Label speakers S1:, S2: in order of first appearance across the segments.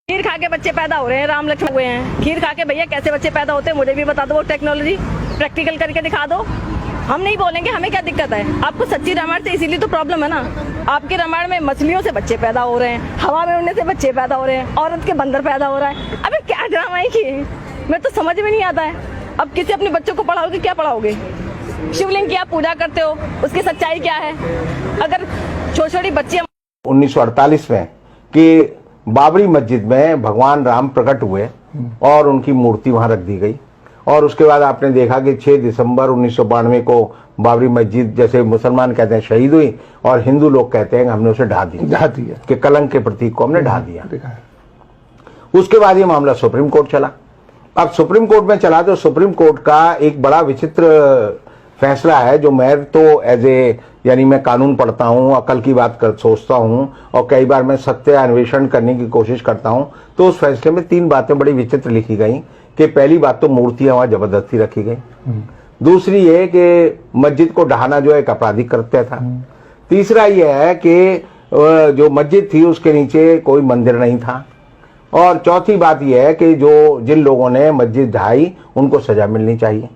S1: खीर खा के बच्चे पैदा हो रहे हैं, राम लक्ष्मण हुए हैं। खीर खा के भैया कैसे बच्चे पैदा होते हैं मुझे भी बता दो, वो टेक्नोलॉजी प्रैक्टिकल करके दिखा दो। हम नहीं बोलेंगे हमें क्या दिक्कत है, आपको सच्ची रामायण से इसीलिए तो प्रॉब्लम है ना। आपके रामायण में मछलियों से बच्चे पैदा हो रहे हैं, हवा में उड़ने से बच्चे पैदा हो रहे हैं, औरत के बंदर पैदा हो रहा है। अबे क्या ड्रामा है ये, मैं तो समझ में नहीं आता है। अब किसी अपने बच्चों को पढ़ाओगे, क्या पढ़ाओगे? शिवलिंग की आप पूजा करते हो, उसकी सच्चाई क्या है? अगर छोटी छोटी बच्चियां
S2: 1948 में कि बाबरी मस्जिद में भगवान राम प्रकट हुए और उनकी मूर्ति वहां रख दी गई, और उसके बाद आपने देखा कि 6 दिसंबर 1992 को बाबरी मस्जिद, जैसे मुसलमान कहते हैं शहीद हुई और हिंदू लोग कहते हैं कि हमने उसे ढा दिया कि कलंक के प्रतीक को हमने ढा दिया। उसके बाद ये मामला सुप्रीम कोर्ट चला। अब सुप्रीम कोर्ट में चला तो सुप्रीम कोर्ट का एक बड़ा विचित्र फैसला है, जो मैं तो यानी मैं कानून पढ़ता हूँ, अकल की बात सोचता हूँ और कई बार मैं सत्य अन्वेषण करने की कोशिश करता हूँ। तो उस फैसले में 3 बातें बड़ी विचित्र लिखी गई कि पहली बात तो मूर्तियां वहां जबरदस्ती रखी गई, दूसरी ये कि मस्जिद को ढहाना जो है एक आपराधिक कृत्य था, तीसरा ये है कि जो मस्जिद थी उसके नीचे कोई मंदिर नहीं था, और चौथी बात यह है कि जिन लोगों ने मस्जिद ढहाई उनको सजा मिलनी चाहिए।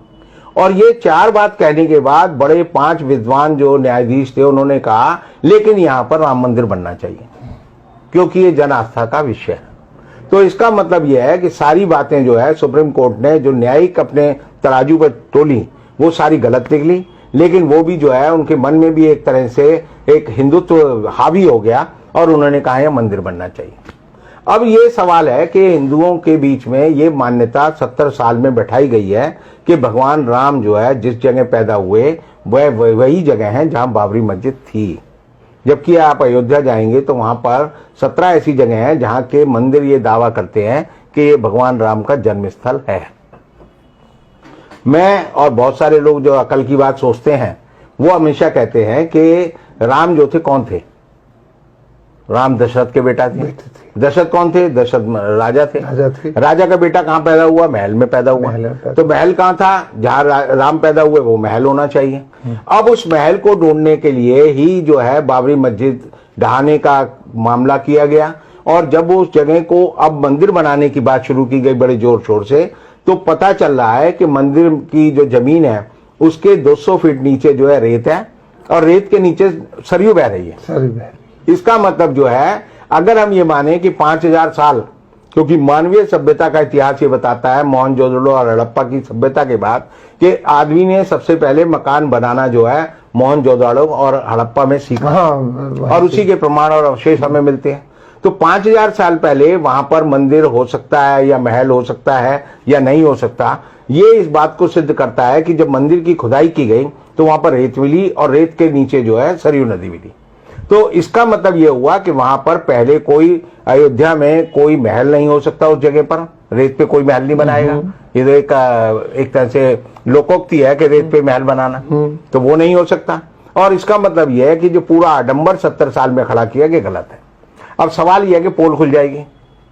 S2: और ये 4 बात कहने के बाद बड़े 5 विद्वान जो न्यायाधीश थे उन्होंने कहा लेकिन यहां पर राम मंदिर बनना चाहिए क्योंकि ये जन आस्था का विषय है। तो इसका मतलब यह है कि सारी बातें जो है सुप्रीम कोर्ट ने जो न्यायिक अपने तराजू पर तोली वो सारी गलत निकली, लेकिन वो भी जो है उनके मन में भी एक तरह से एक हिंदुत्व हावी हो गया और उन्होंने कहा यह मंदिर बनना चाहिए। अब ये सवाल है कि हिंदुओं के बीच में ये मान्यता 70 साल में बैठाई गई है कि भगवान राम जो है जिस जगह पैदा हुए वह वही जगह है जहां बाबरी मस्जिद थी, जबकि आप अयोध्या जाएंगे तो वहां पर 17 ऐसी जगह हैं जहां के मंदिर ये दावा करते हैं कि ये भगवान राम का जन्म स्थल है। मैं और बहुत सारे लोग जो अकल की बात सोचते हैं वो हमेशा कहते हैं कि राम जो थे कौन थे? राम दशरथ के बेटा थे। दशरथ कौन थे? दशरथ राजा थे। राजा का बेटा कहाँ पैदा हुआ? महल में पैदा हुआ। तो महल कहाँ था? जहाँ राम पैदा हुए वो महल होना चाहिए। अब उस महल को ढूंढने के लिए ही जो है बाबरी मस्जिद ढहाने का मामला किया गया, और जब उस जगह को अब मंदिर बनाने की बात शुरू की गई बड़े जोर शोर से, तो पता चल रहा है कि मंदिर की जो जमीन है उसके 200 फीट नीचे जो है रेत है और रेत के नीचे सरयू बह रही है। इसका मतलब जो है अगर हम ये माने कि 5000 साल, क्योंकि मानवीय सभ्यता का इतिहास ये बताता है मोहनजोदड़ो और हड़प्पा की सभ्यता के बाद कि आदमी ने सबसे पहले मकान बनाना जो है मोहनजोदड़ो और हड़प्पा में सीखा, और उसी के प्रमाण और अवशेष हमें मिलते हैं। तो 5000 साल पहले वहां पर मंदिर हो सकता है या महल हो सकता है या नहीं हो सकता, ये इस बात को सिद्ध करता है कि जब मंदिर की खुदाई की गई तो वहां पर रेत मिली और रेत के नीचे जो है सरयू नदी मिली। तो इसका मतलब यह हुआ कि वहां पर पहले कोई अयोध्या में कोई महल नहीं हो सकता, उस जगह पर रेत पे कोई महल नहीं बनाएगा। ये तो एक तरह से लोकोक्ति है कि रेत पे महल बनाना, तो वो नहीं हो सकता। और इसका मतलब यह है कि जो पूरा आडंबर 70 साल में खड़ा किया गया गलत है। अब सवाल यह है कि पोल खुल जाएगी।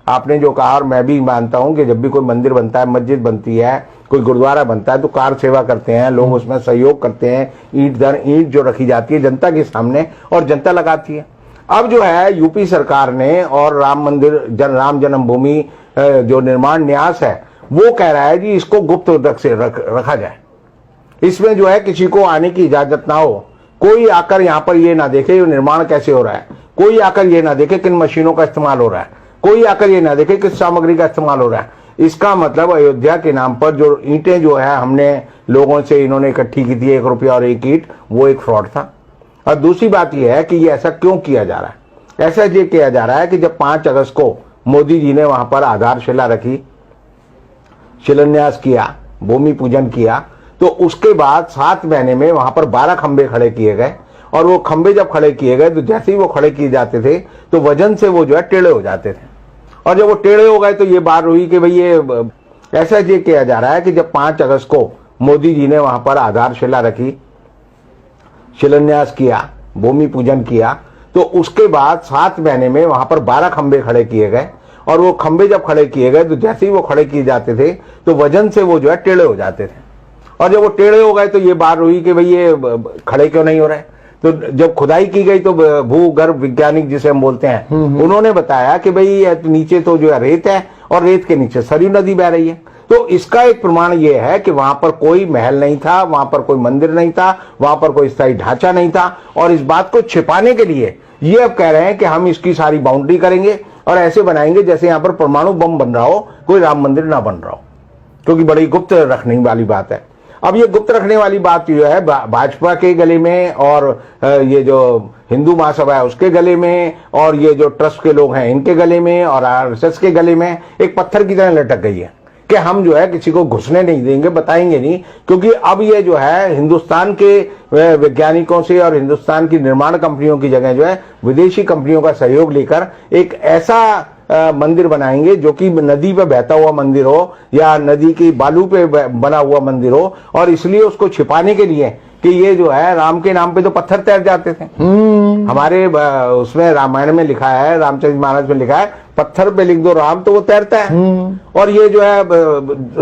S2: आपने जो कहा और मैं भी मानता हूं कि जब भी कोई मंदिर बनता है, मस्जिद बनती है, कोई गुरुद्वारा बनता है तो कार सेवा करते हैं लोग, उसमें सहयोग करते हैं, ईंट दर ईंट जो रखी जाती है जनता के सामने और जनता लगाती है। अब जो है यूपी सरकार ने और राम मंदिर राम जन्मभूमि जो निर्माण न्यास है वो कह रहा है जी इसको गुप्त से रखा जाए, इसमें जो है किसी को आने की इजाजत ना हो, कोई आकर यहाँ पर ये ना देखे ये निर्माण कैसे हो रहा है, कोई आकर ये ना देखे किन मशीनों का इस्तेमाल हो रहा है, कोई आकर ये ना देखे किस सामग्री का इस्तेमाल हो रहा है। इसका मतलब अयोध्या के नाम पर जो ईंटें जो है हमने लोगों से इन्होंने इकट्ठी की थी 1 रुपया और 1 ईंट, वो एक फ्रॉड था। और दूसरी बात यह है कि ये ऐसा क्यों किया जा रहा है? ऐसा ये किया जा रहा है कि जब 5 अगस्त को मोदी जी ने वहां पर आधारशिला रखी, शिलान्यास किया, भूमि पूजन किया, तो उसके बाद 7 महीने में वहां पर 12 खंबे खड़े किए गए, और वो खंबे जब खड़े किए गए तो जैसे ही वो खड़े किए जाते थे तो वजन से वो जो है टेढ़े हो जाते थे, और जब वो टेढ़े हो गए तो ये बात हुई कि भाई ये ऐसा ये किया जा रहा है कि जब 5 अगस्त को मोदी जी ने वहां पर आधारशिला रखी, शिलान्यास किया, भूमि पूजन किया, तो उसके बाद 7 महीने में वहां पर 12 खंबे खड़े किए गए, और वो खंबे जब खड़े किए गए तो जैसे ही वो खड़े किए जाते थे तो वजन से वो जो है टेढ़े हो जाते थे, और जब वो टेढ़े हो गए तो ये बात हुई कि भाई ये खड़े क्यों नहीं हो रहे। तो जब खुदाई की गई तो भूगर्भ वैज्ञानिक जिसे हम बोलते हैं उन्होंने बताया कि भाई नीचे तो जो है रेत है और रेत के नीचे सरयू नदी बह रही है। तो इसका एक प्रमाण यह है कि वहां पर कोई महल नहीं था, वहां पर कोई मंदिर नहीं था, वहां पर कोई स्थायी ढांचा नहीं था। और इस बात को छिपाने के लिए ये अब कह रहे हैं कि हम इसकी सारी बाउंड्री करेंगे और ऐसे बनाएंगे जैसे यहां पर परमाणु बम बन रहा हो, कोई राम मंदिर ना बन रहा हो, क्योंकि बड़ी गुप्त रखने वाली बात है। अब ये गुप्त रखने वाली बात जो है भाजपा के गले में और ये जो हिंदू महासभा है उसके गले में और ये जो ट्रस्ट के लोग हैं इनके गले में और आरएसएस के गले में एक पत्थर की तरह लटक गई है कि हम जो है किसी को घुसने नहीं देंगे, बताएंगे नहीं। क्योंकि अब ये जो है हिंदुस्तान के वैज्ञानिकों से और हिंदुस्तान की निर्माण कंपनियों की जगह जो है विदेशी कंपनियों का सहयोग लेकर एक ऐसा मंदिर बनाएंगे जो कि नदी पे बहता हुआ मंदिर हो या नदी की बालू पे बना हुआ मंदिर हो। और इसलिए उसको छिपाने के लिए कि ये जो है राम के नाम पे तो पत्थर तैर जाते थे। हमारे उसमें रामायण में लिखा है, रामचरित मानस में लिखा है, पत्थर पे लिख दो राम तो वो तैरता है। और ये जो है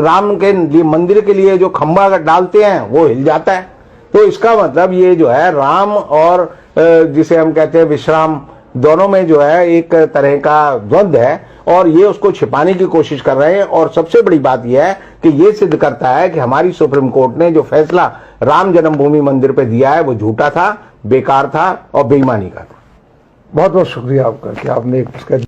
S2: राम के लिए मंदिर के लिए जो खंभा डालते हैं वो हिल जाता है। तो इसका मतलब ये जो है राम और जिसे हम कहते हैं विश्राम, दोनों में जो है एक तरह का द्वंद्व है और ये उसको छिपाने की कोशिश कर रहे हैं। और सबसे बड़ी बात यह है कि ये सिद्ध करता है कि हमारी सुप्रीम कोर्ट ने जो फैसला राम जन्मभूमि मंदिर पे दिया है वो झूठा था, बेकार था और बेईमानी का था।
S3: बहुत बहुत शुक्रिया आपका कि आपने